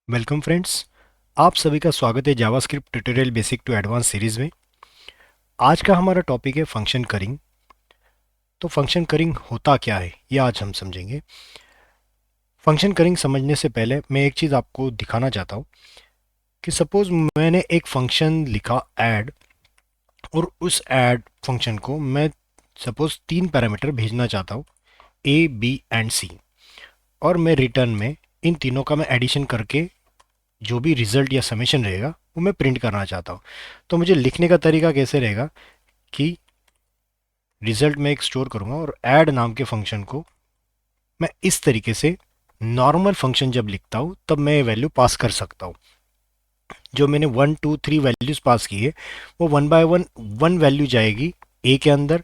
Welcome friends. आप सभी का स्वागत है JavaScript tutorial basic to advance series में। आज का हमारा टॉपिक है फंक्शन करिंग। तो फंक्शन करिंग होता क्या है ये आज हम समझेंगे। फंक्शन करिंग समझने से पहले मैं एक चीज़ आपको दिखाना चाहता हूँ कि सपोज मैंने एक फंक्शन लिखा ऐड, और उस ऐड फंक्शन को मैं सपोज तीन पैरामीटर भेजना चाहता हूँ, ए बी एंड सी, और मैं रिटर्न में इन तीनों का मैं एडिशन करके जो भी रिजल्ट या समेशन रहेगा वो मैं प्रिंट करना चाहता हूँ। तो मुझे लिखने का तरीका कैसे रहेगा कि रिजल्ट में एक स्टोर करूंगा और ऐड नाम के फंक्शन को मैं इस तरीके से नॉर्मल फंक्शन जब लिखता हूं तब मैं वैल्यू पास कर सकता हूं। जो मैंने 1 2 3 वैल्यूज पास की है वो one by one, one value जाएगी ए के अंदर,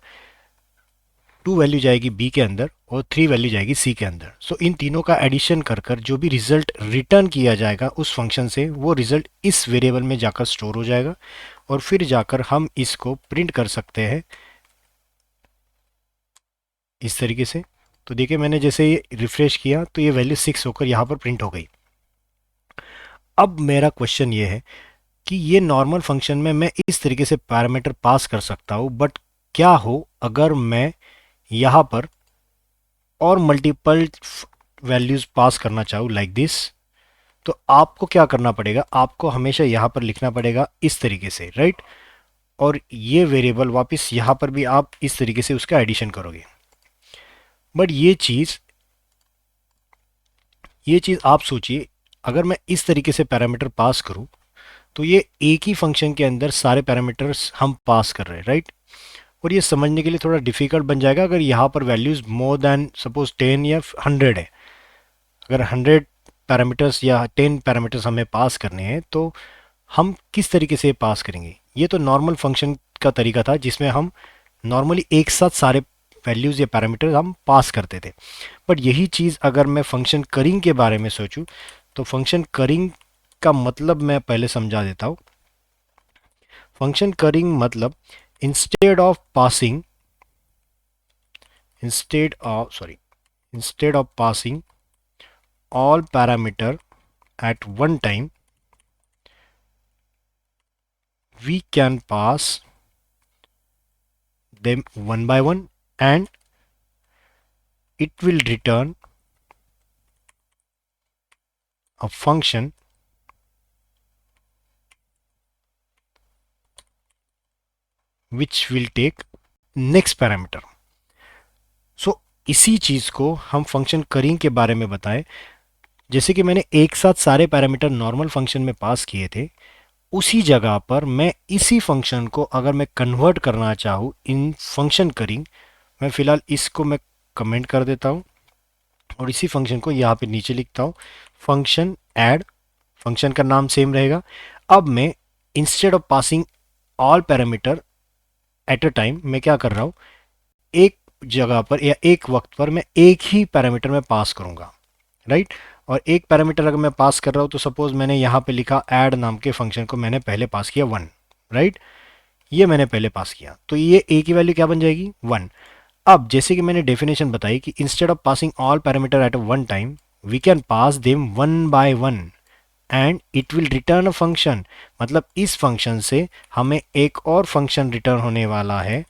टू वैल्यू जाएगी बी के अंदर और थ्री वैल्यू जाएगी सी के अंदर। सो इन तीनों का एडिशन कर कर जो भी रिजल्ट रिटर्न किया जाएगा उस फंक्शन से, वो रिजल्ट इस वेरिएबल में जाकर स्टोर हो जाएगा और फिर जाकर हम इसको प्रिंट कर सकते हैं इस तरीके से। तो देखिए मैंने जैसे ये रिफ्रेश किया तो ये वैल्यू 6 होकर यहाँ पर प्रिंट हो गई। अब मेरा क्वेश्चन ये है कि ये नॉर्मल फंक्शन में मैं इस तरीके से पैरामीटर पास कर सकता हूँ, बट क्या हो अगर मैं यहाँ पर और मल्टीपल वैल्यूज पास करना चाहूँ लाइक दिस। तो आपको क्या करना पड़ेगा, आपको हमेशा यहाँ पर लिखना पड़ेगा इस तरीके से, राइट। और ये वेरिएबल वापस यहाँ पर भी आप इस तरीके से उसका एडिशन करोगे। बट ये चीज़ आप सोचिए, अगर मैं इस तरीके से पैरामीटर पास करूं तो ये एक ही फंक्शन के अंदर सारे पैरामीटर्स हम पास कर रहे हैं, राइट। और ये समझने के लिए थोड़ा डिफिकल्ट बन जाएगा अगर यहाँ पर वैल्यूज मोर देन सपोज 10 या 100 है। अगर 100 पैरामीटर्स या 10 पैरामीटर्स हमें पास करने हैं तो हम किस तरीके से पास करेंगे। ये तो नॉर्मल फंक्शन का तरीका था जिसमें हम नॉर्मली एक साथ सारे वैल्यूज़ या पैरामीटर्स हम पास करते थे। बट यही चीज़ अगर मैं फंक्शन करिंग के बारे में सोचूं तो फंक्शन करिंग का मतलब मैं पहले समझा देता हूँ। फंक्शन करिंग मतलब instead of passing instead of passing all parameter at one time, we can pass them one by one and it will return a function which will take next parameter. सो इसी चीज़ को हम function करिंग के बारे में बताएं। जैसे कि मैंने एक साथ सारे पैरामीटर नॉर्मल फंक्शन में पास किए थे, उसी जगह पर मैं इसी फंक्शन को अगर मैं कन्वर्ट करना चाहूँ इन फंक्शन करिंग, मैं फिलहाल इसको मैं कमेंट कर देता हूँ और इसी फंक्शन को यहाँ पे नीचे लिखता हूँ फंक्शन ऐड। फंक्शन का नाम सेम रहेगा। अब मैं instead of passing all parameter at a time मैं क्या कर रहा हूँ, एक जगह पर या एक वक्त पर मैं एक ही पैरामीटर में पास करूंगा, राइट। और एक पैरामीटर अगर मैं पास कर रहा हूँ तो सपोज मैंने यहाँ पे लिखा ऐड नाम के फंक्शन को मैंने पहले पास किया 1, राइट। ये मैंने पहले पास किया तो ये ए की वैल्यू क्या बन जाएगी 1। अब जैसे कि मैंने डेफिनेशन बताई कि instead of passing all parameter at one time we can pass them one by one and it will return a function. मतलब इस फंक्शन से हमें एक और फंक्शन रिटर्न होने वाला है,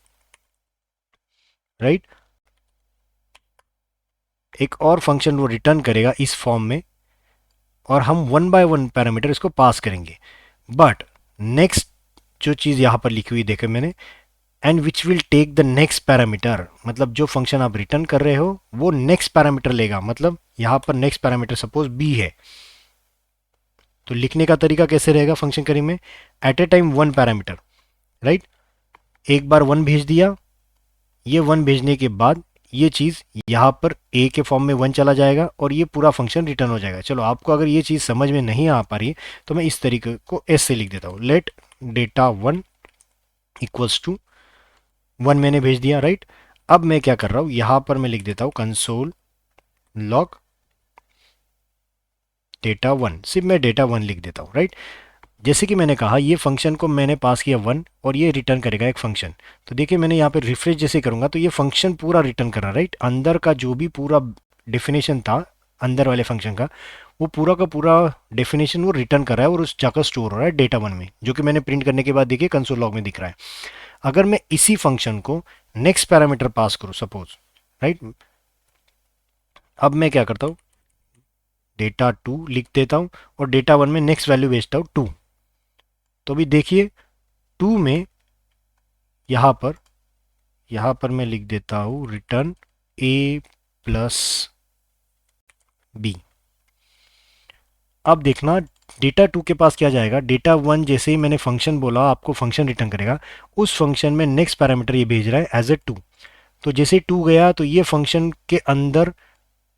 राइट। एक और फंक्शन वो रिटर्न करेगा इस फॉर्म में और हम वन बाय वन पैरामीटर इसको पास करेंगे। बट नेक्स्ट जो चीज़ यहाँ पर लिखी हुई देखे मैंने, and which will take the next parameter, मतलब जो फंक्शन आप रिटर्न कर रहे हो वो नेक्स्ट पैरामीटर लेगा। मतलब यहाँ पर नेक्स्ट पैरामीटर सपोज बी है, तो लिखने का तरीका कैसे रहेगा फंक्शन करी में, at a time one parameter, right. एक बार वन भेज दिया, ये वन भेजने के बाद ये चीज़ यहाँ पर ए के फॉर्म में वन चला जाएगा और ये पूरा फंक्शन रिटर्न हो जाएगा। चलो आपको अगर ये चीज़ समझ में नहीं आ पा रही है तो मैं इस तरीके को एस से लिख देता हूँ, let data one equals to one मैंने भेज दिया, राइट। अब मैं क्या कर रहा हूँ, यहाँ पर मैं लिख देता हूँ कंसोल लॉग डेटा वन, सिर्फ मैं डेटा वन लिख देता हूँ, राइट। जैसे कि मैंने कहा ये फंक्शन को मैंने पास किया वन और ये रिटर्न करेगा एक फंक्शन। तो देखिए मैंने यहाँ पे रिफ्रेश जैसे करूंगा तो ये फंक्शन पूरा रिटर्न कर रहा है, राइट। अंदर का जो भी पूरा डिफिनेशन था अंदर वाले फंक्शन का वो पूरा का पूरा डेफिनेशन वो रिटर्न कर रहा है और उस जाकर स्टोर हो रहा है डेटा वन में, जो कि मैंने प्रिंट करने के बाद देखिए कंसोल लॉग में दिख रहा है। अगर मैं इसी फंक्शन को नेक्स्ट पैरामीटर पास करूं सपोज, राइट, अब मैं क्या करता हूं, डेटा टू लिख देता हूं और डेटा वन में नेक्स्ट वैल्यू भेजता हूं टू। तो अभी देखिए टू में यहां पर मैं लिख देता हूं रिटर्न ए प्लस बी। अब देखना डेटा टू के पास क्या जाएगा, डेटा वन जैसे ही मैंने फंक्शन बोला आपको फंक्शन रिटर्न करेगा, उस फंक्शन में नेक्स्ट पैरामीटर ये भेज रहा है एज ए टू। तो जैसे टू गया तो ये फंक्शन के अंदर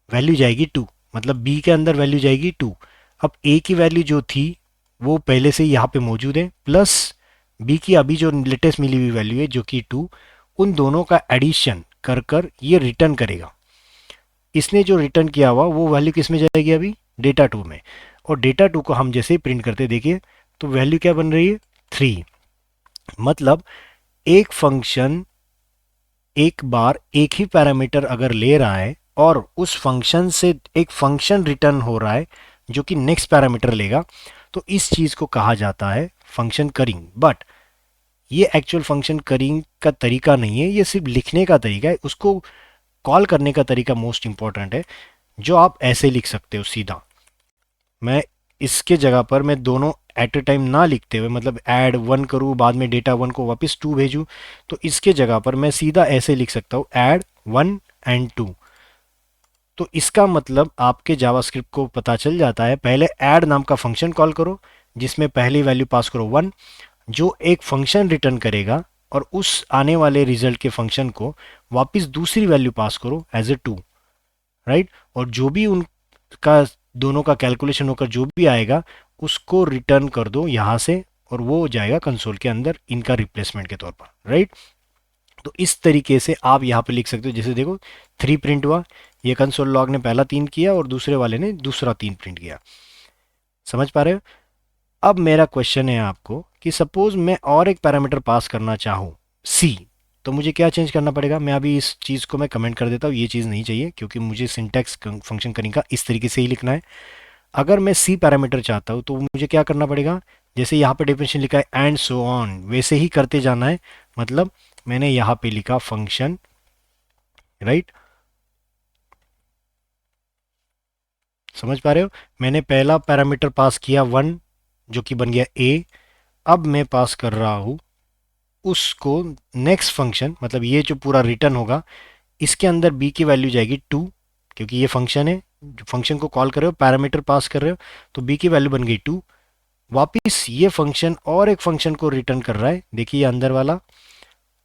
वैल्यू जाएगी टू, मतलब बी के अंदर वैल्यू जाएगी टू। अब ए की वैल्यू जो थी वो पहले से यहाँ पे मौजूद है, प्लस बी की अभी जो लेटेस्ट मिली हुई वैल्यू है जो कि टू, उन दोनों का एडिशन कर कर ये रिटर्न करेगा। इसने जो रिटर्न किया हुआ वो वैल्यू किस में जाएगी, अभी डेटा टू में। और डेटा टू को हम जैसे ही प्रिंट करते देखिए तो वैल्यू क्या बन रही है, थ्री। मतलब एक फंक्शन एक बार एक ही पैरामीटर अगर ले रहा है और उस फंक्शन से एक फंक्शन रिटर्न हो रहा है जो कि नेक्स्ट पैरामीटर लेगा, तो इस चीज को कहा जाता है फंक्शन करिंग। बट ये एक्चुअल फंक्शन करिंग का तरीका नहीं है, ये सिर्फ लिखने का तरीका है। उसको कॉल करने का तरीका मोस्ट इंपॉर्टेंट है, जो आप ऐसे लिख सकते हो सीधा। मैं इसके जगह पर मैं दोनों एट ए टाइम ना लिखते हुए, मतलब ऐड वन करूँ बाद में डेटा वन को वापस टू भेजूँ, तो इसके जगह पर मैं सीधा ऐसे लिख सकता हूँ ऐड वन एंड टू। तो इसका मतलब आपके जावास्क्रिप्ट को पता चल जाता है, पहले ऐड नाम का फंक्शन कॉल करो जिसमें पहली वैल्यू पास करो वन, जो एक फंक्शन रिटर्न करेगा, और उस आने वाले रिजल्ट के फंक्शन को वापस दूसरी वैल्यू पास करो एज ए टू, राइट। और जो भी उनका दोनों का कैलकुलेशन होकर जो भी आएगा उसको रिटर्न कर दो यहाँ से, और वो हो जाएगा कंसोल के अंदर इनका रिप्लेसमेंट के तौर पर, राइट। तो इस तरीके से आप यहाँ पे लिख सकते हो। जैसे देखो थ्री प्रिंट हुआ, ये कंसोल लॉग ने पहला तीन किया और दूसरे वाले ने दूसरा तीन प्रिंट किया। समझ पा रहे हो। अब मेरा क्वेश्चन है आपको कि सपोज मैं और एक पैरामीटर पास करना चाहूँ सी, तो मुझे क्या चेंज करना पड़ेगा। मैं अभी इस चीज़ को मैं कमेंट कर देता हूँ, ये चीज़ नहीं चाहिए क्योंकि मुझे सिंटैक्स फंक्शन करिंग का इस तरीके से ही लिखना है। अगर मैं सी पैरामीटर चाहता हूँ तो मुझे क्या करना पड़ेगा, जैसे यहाँ पे डेफिनेशन लिखा है एंड सो ऑन, वैसे ही करते जाना है। मतलब मैंने यहाँ पे लिखा फंक्शन, राइट, समझ पा रहे हो। मैंने पहला पैरामीटर पास किया वन जो कि बन गया ए। अब मैं पास कर रहा हूँ उसको नेक्स्ट फंक्शन, मतलब ये जो पूरा रिटर्न होगा इसके अंदर बी की वैल्यू जाएगी टू, क्योंकि ये फंक्शन है, फंक्शन को कॉल कर रहे हो पैरामीटर पास कर रहे हो, तो बी की वैल्यू बन गई टू। वापिस ये फंक्शन और एक फंक्शन को रिटर्न कर रहा है, देखिए ये अंदर वाला,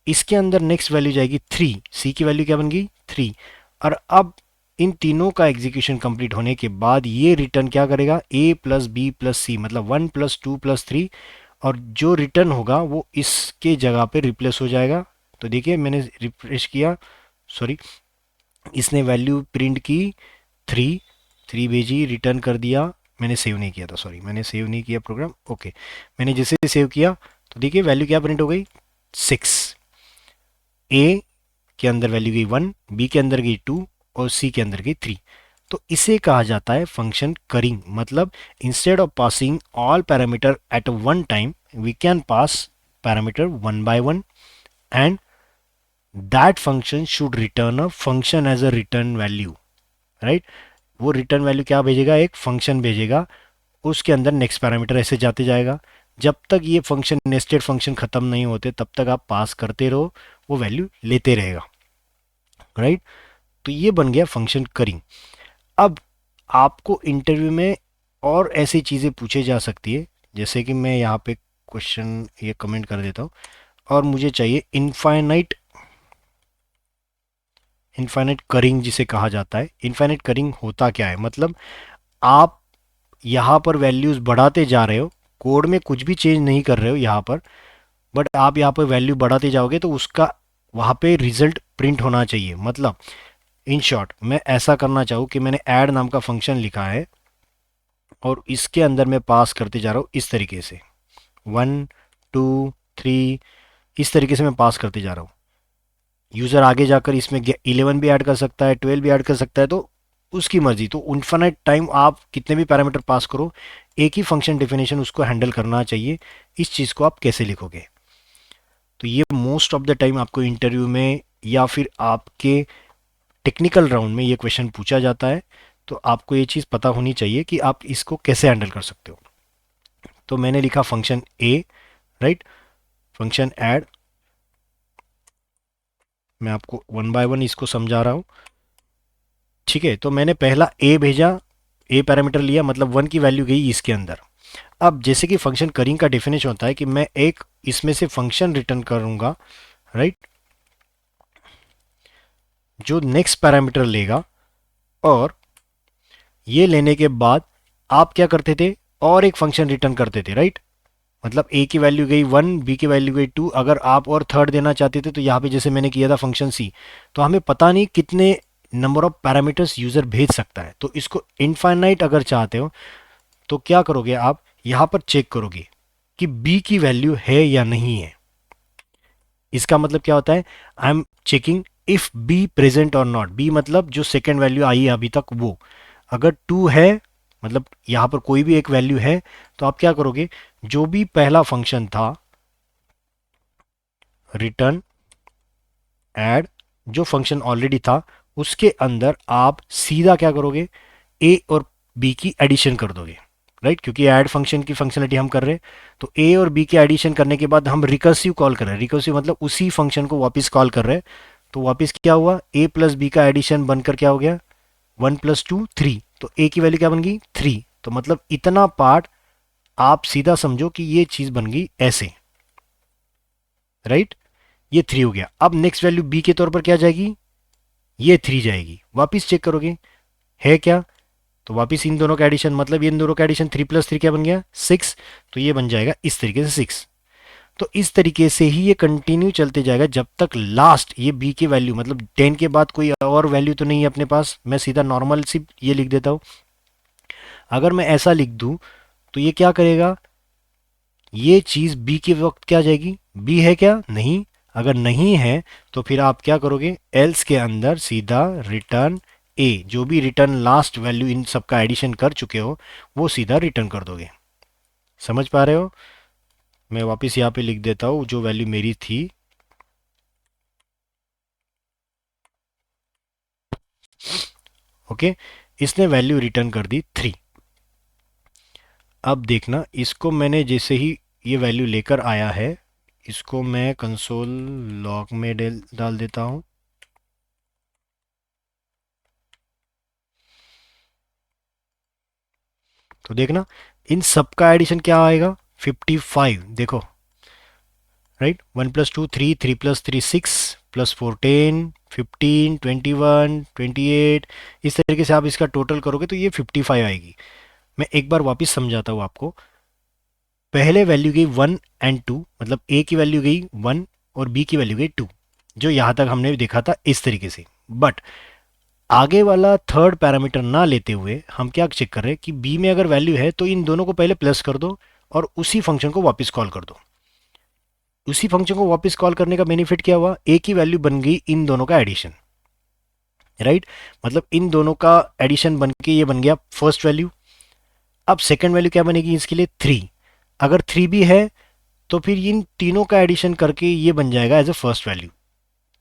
इसके अंदर नेक्स्ट वैल्यू जाएगी थ्री, सी की वैल्यू क्या बन गई थ्री। और अब इन तीनों का एग्जीक्यूशन कंप्लीट होने के बाद ये रिटर्न क्या करेगा, ए प्लस बी प्लस सी, मतलब one plus two plus three, और जो रिटर्न होगा वो इसके जगह पे रिप्लेस हो जाएगा। तो देखिए मैंने रिफ्रेश किया, सॉरी, इसने वैल्यू प्रिंट की थ्री, थ्री भेजी, रिटर्न कर दिया। मैंने सेव नहीं किया था, सॉरी मैंने सेव नहीं किया प्रोग्राम, ओके। मैंने जैसे सेव किया तो देखिए वैल्यू क्या प्रिंट हो गई, सिक्स। ए के अंदर वैल्यू गई वन, बी के अंदर गई टू और सी के अंदर गई थ्री। तो इसे कहा जाता है फंक्शन करिंग। मतलब instead of passing all parameter at one time we can pass parameter one by one, and that function should return a function as a return value, right. वो रिटर्न वैल्यू क्या भेजेगा, एक function भेजेगा, उसके अंदर next parameter ऐसे जाते जाएगा। जब तक ये फंक्शन नेस्टेड फंक्शन खत्म नहीं होते तब तक आप पास करते रहो, वो वैल्यू लेते रहेगा, राइट। तो ये बन गया फंक्शन करिंग। अब आपको इंटरव्यू में और ऐसी चीज़ें पूछे जा सकती है, जैसे कि मैं यहाँ पे क्वेश्चन ये कमेंट कर देता हूँ, और मुझे चाहिए इनफाइनाइट, इनफाइनाइट करिंग जिसे कहा जाता है। इनफाइनाइट करिंग होता क्या है, मतलब आप यहाँ पर वैल्यूज़ बढ़ाते जा रहे हो, कोड में कुछ भी चेंज नहीं कर रहे हो यहाँ पर, बट आप यहाँ पर वैल्यू बढ़ाते जाओगे तो उसका वहाँ पे रिजल्ट प्रिंट होना चाहिए। मतलब इन शॉर्ट मैं ऐसा करना चाहूँ कि मैंने ऐड नाम का फंक्शन लिखा है और इसके अंदर मैं पास करते जा रहा हूँ इस तरीके से, वन टू थ्री, इस तरीके से मैं पास करते जा रहा हूँ। यूज़र आगे जाकर इसमें 11 भी ऐड कर सकता है, 12 भी ऐड कर सकता है, तो उसकी मर्जी। तो इन्फिनाइट टाइम आप कितने भी पैरामीटर पास करो, एक ही फंक्शन डेफिनेशन उसको हैंडल करना चाहिए। इस चीज़ को आप कैसे लिखोगे? तो ये मोस्ट ऑफ द टाइम आपको इंटरव्यू में या फिर आपके टेक्निकल राउंड में ये क्वेश्चन पूछा जाता है। तो आपको ये चीज़ पता होनी चाहिए कि आप इसको कैसे हैंडल कर सकते हो। तो मैंने लिखा फंक्शन ए, राइट, फंक्शन ऐड। मैं आपको वन बाय वन इसको समझा रहा हूँ, ठीक है। तो मैंने पहला ए भेजा, ए पैरामीटर लिया, मतलब वन की वैल्यू गई इसके अंदर। अब जैसे कि फंक्शन करिंग का डेफिनेशन होता है कि मैं एक इसमें से फंक्शन रिटर्न करूंगा, राइट, जो नेक्स्ट पैरामीटर लेगा। और ये लेने के बाद आप क्या करते थे, और एक फंक्शन रिटर्न करते थे, राइट। मतलब ए की वैल्यू गई वन, बी की वैल्यू गई टू, अगर आप और थर्ड देना चाहते थे तो यहाँ पे जैसे मैंने किया था फंक्शन सी। तो हमें पता नहीं कितने नंबर ऑफ पैरामीटर्स यूजर भेज सकता है। तो इसको इनफाइनाइट अगर चाहते हो तो क्या करोगे, आप यहाँ पर चेक करोगे कि बी की वैल्यू है या नहीं है। इसका मतलब क्या होता है, I am checking if be present और नॉट। बी मतलब जो सेकेंड वैल्यू आई है अभी तक वो, अगर टू है, मतलब यहां पर कोई भी एक वैल्यू है, तो आप क्या करोगे, जो भी पहला फंक्शन था रिटर्न ऐड, जो फंक्शन ऑलरेडी था उसके अंदर आप सीधा क्या करोगे, ए और बी की एडिशन कर दोगे, राइट। क्योंकि ऐड फंक्शन की फंक्शनलिटी हम कर रहे हैं। तो ए और बी की एडिशन करने के बाद हम रिकर्सिव कॉल कर रहे हैं। रिकर्सिव मतलब उसी फंक्शन को वापस कॉल कर रहे हैं। तो वापस क्या हुआ, ए प्लस बी का एडिशन बनकर क्या हो गया, वन प्लस टू थ्री। तो ए की वैल्यू क्या बन गई, थ्री। तो मतलब इतना पार्ट आप सीधा समझो कि ये चीज बन गई ऐसे, राइट। ये थ्री हो गया। अब नेक्स्ट वैल्यू बी के तौर पर क्या जाएगी, ये थ्री जाएगी। वापिस चेक करोगे है क्या, तो वापिस इन दोनों का एडिशन, मतलब ये इन दोनों का एडिशन थ्री प्लस थ्री क्या बन गया, सिक्स। तो ये बन जाएगा इस तरीके से सिक्स। तो इस तरीके से ही ये कंटिन्यू चलते जाएगा जब तक लास्ट ये बी की वैल्यू, मतलब टेन के बाद कोई और वैल्यू तो नहीं है अपने पास। मैं सीधा नॉर्मल सी ये लिख देता हूं। अगर मैं ऐसा लिख दूं तो ये क्या करेगा, ये चीज बी के वक्त क्या जाएगी, बी है क्या, नहीं। अगर नहीं है तो फिर आप क्या करोगे, एल्स के अंदर सीधा रिटर्न ए, जो भी रिटर्न लास्ट वैल्यू इन सबका एडिशन कर चुके हो वो सीधा रिटर्न कर दोगे। समझ पा रहे हो? मैं वापस यहाँ पे लिख देता हूँ जो वैल्यू मेरी थी। ओके, इसने वैल्यू रिटर्न कर दी थ्री। अब देखना, इसको मैंने जैसे ही ये वैल्यू लेकर आया है, इसको मैं कंसोल लॉग में डाल देता हूँ। तो देखना इन सब का एडिशन क्या आएगा, 55। देखो, right, one plus two three, three plus three six, plus four ten, 15, 21, 28। इस तरीके से आप इसका टोटल करोगे तो ये 55 आएगी। मैं एक बार वापस समझाता हूँ आपको। पहले वैल्यू गई वन एंड टू, मतलब ए की वैल्यू गई वन और बी की वैल्यू गई टू, जो यहां तक हमने देखा था इस तरीके से। बट आगे वाला थर्ड पैरामीटर ना लेते हुए हम क्या चेक कर रहे हैं कि बी में अगर वैल्यू है तो इन दोनों को पहले प्लस कर दो और उसी फंक्शन को वापस कॉल कर दो। उसी फंक्शन को वापस कॉल करने का बेनिफिट क्या हुआ, ए की वैल्यू बन गई इन दोनों का एडिशन, राइट। मतलब इन दोनों का एडिशन बन के ये बन गया फर्स्ट वैल्यू। अब सेकंड वैल्यू क्या बनेगी इसके लिए, थ्री। अगर थ्री भी है तो फिर इन तीनों का एडिशन करके ये बन जाएगा as a first value,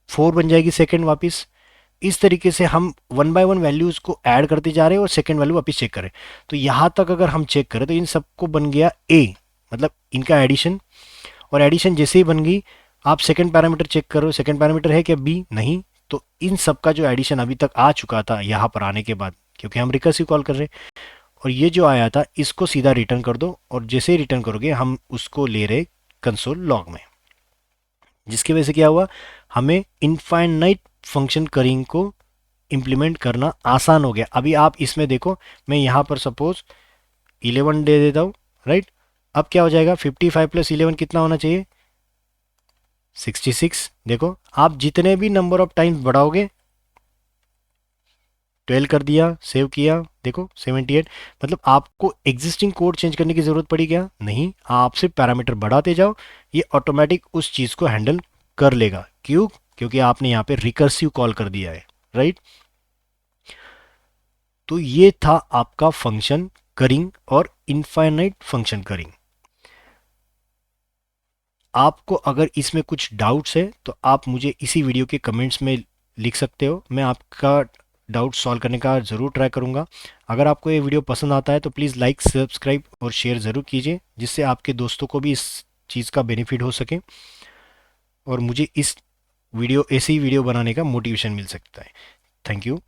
four बन जाएगी सेकंड वापस। इस तरीके से हम वन बाय वन वैल्यूज को ऐड करते जा रहे हैं और सेकंड वैल्यू वापस चेक करें। तो यहां तक अगर हम चेक करें तो इन सबको बन गया ए, मतलब इनका एडिशन। और एडिशन जैसे ही बन गई, आप सेकंड पैरामीटर चेक करो, सेकंड पैरामीटर है क्या, बी, नहीं। तो इन सब का जो एडिशन अभी तक आ चुका था यहाँ पर आने के बाद, क्योंकि हम रिकर्सिव कॉल कर रहे हैं, और ये जो आया था इसको सीधा रिटर्न कर दो। और जैसे ही रिटर्न करोगे हम उसको ले रहे कंसोल लॉग में, जिसकी वजह से क्या हुआ, हमें इनफाइनाइट फंक्शन करिंग को इम्प्लीमेंट करना आसान हो गया। अभी आप इसमें देखो, मैं यहाँ पर सपोज 11 दे देता हूँ, राइट। अब क्या हो जाएगा, 55 प्लस 11 कितना होना चाहिए, 66। देखो आप जितने भी नंबर ऑफ टाइम्स बढ़ाओगे, 12 कर दिया, सेव किया, देखो 78। मतलब आपको एग्जिस्टिंग कोड चेंज करने की जरूरत पड़ी क्या, नहीं। आप सिर्फ पैरामीटर बढ़ाते जाओ, ये ऑटोमेटिक उस चीज को हैंडल कर लेगा। क्यों, क्योंकि आपने यहाँ पे रिकर्सिव कॉल कर दिया है, राइट। तो ये था आपका फंक्शन करिंग और इनफाइनाइट फंक्शन करिंग। आपको अगर इसमें कुछ डाउट्स है तो आप मुझे इसी वीडियो के कमेंट्स में लिख सकते हो, मैं आपका डाउट सॉल्व करने का ज़रूर ट्राई करूँगा। अगर आपको ये वीडियो पसंद आता है तो प्लीज़ लाइक, सब्सक्राइब और शेयर ज़रूर कीजिए, जिससे आपके दोस्तों को भी इस चीज़ का बेनिफिट हो सके और मुझे इस वीडियो ऐसी ही वीडियो बनाने का मोटिवेशन मिल सकता है। Thank you.